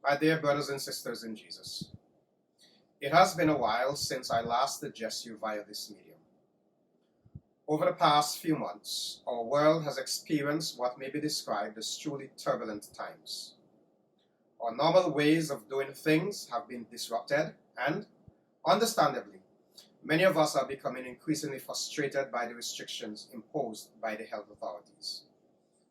My dear brothers and sisters in Jesus, it has been a while since I last addressed you via this medium. Over the past few months, our world has experienced what may be described as truly turbulent times. Our normal ways of doing things have been disrupted, and, understandably, many of us are becoming increasingly frustrated by the restrictions imposed by the health authorities.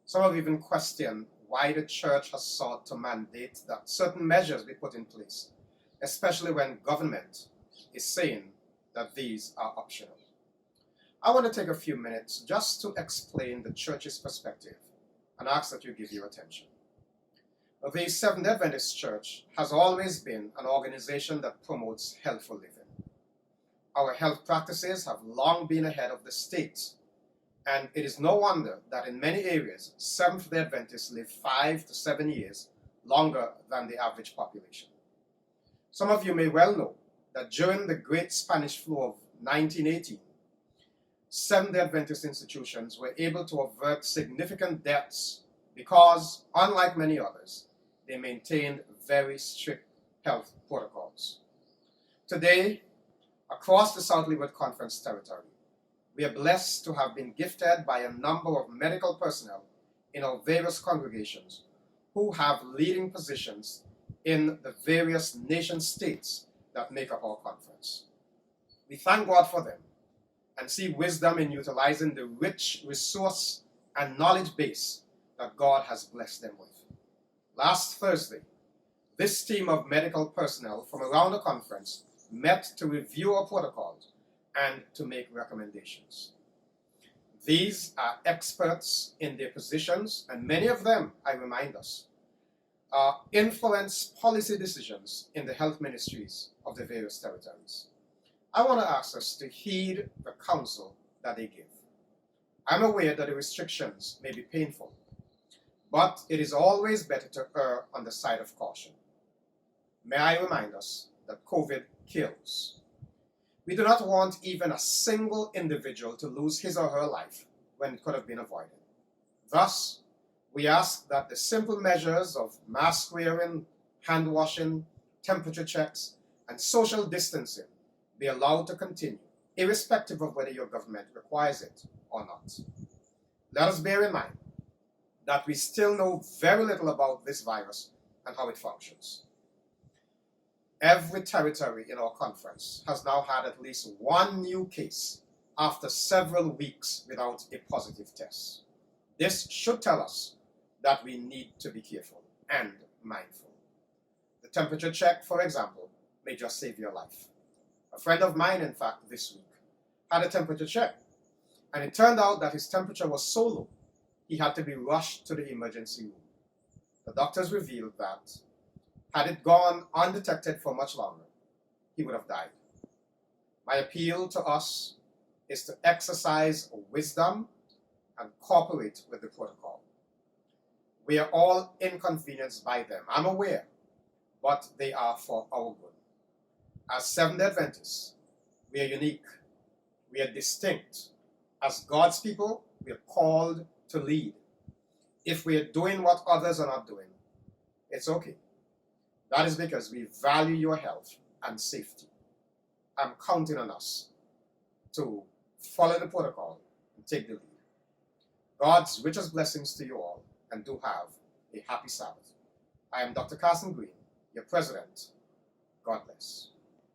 Some have even questioned why the church has sought to mandate that certain measures be put in place, especially when government is saying that these are optional. I want to take a few minutes just to explain the church's perspective and ask that you give your attention. The Seventh-day Adventist Church has always been an organization that promotes healthful living. Our health practices have long been ahead of the state, and it is no wonder that in many areas, Seventh-day Adventists live 5 to 7 years longer than the average population. Some of you may well know that during the Great Spanish Flu of 1918, Seventh-day Adventist institutions were able to avert significant deaths because, unlike many others, they maintained very strict health protocols. Today, across the South Leeward Conference territory, we are blessed to have been gifted by a number of medical personnel in our various congregations who have leading positions in the various nation states that make up our conference. We thank God for them and see wisdom in utilizing the rich resource and knowledge base that God has blessed them with. Last Thursday, this team of medical personnel from around the conference met to review our protocols and to make recommendations. These are experts in their positions, and many of them, I remind us, influence policy decisions in the health ministries of the various territories. I want to ask us to heed the counsel that they give. I'm aware that the restrictions may be painful, but it is always better to err on the side of caution. May I remind us that COVID kills. We do not want even a single individual to lose his or her life when it could have been avoided. Thus, we ask that the simple measures of mask wearing, hand washing, temperature checks, and social distancing be allowed to continue, irrespective of whether your government requires it or not. Let us bear in mind that we still know very little about this virus and how it functions. Every territory in our conference has now had at least one new case after several weeks without a positive test. This should tell us that we need to be careful and mindful. The temperature check, for example, may just save your life. A friend of mine, in fact, this week, had a temperature check, and it turned out that his temperature was so low, he had to be rushed to the emergency room. The doctors revealed that had it gone undetected for much longer, he would have died. My appeal to us is to exercise wisdom and cooperate with the protocol. We are all inconvenienced by them, I'm aware, but they are for our good. As Seventh-day Adventists, we are unique, we are distinct. As God's people, we are called to lead. If we are doing what others are not doing, it's okay. That is because we value your health and safety. I'm counting on us to follow the protocol and take the lead. God's richest blessings to you all, and do have a happy Sabbath. I am Dr. Carson Green, your president. God bless.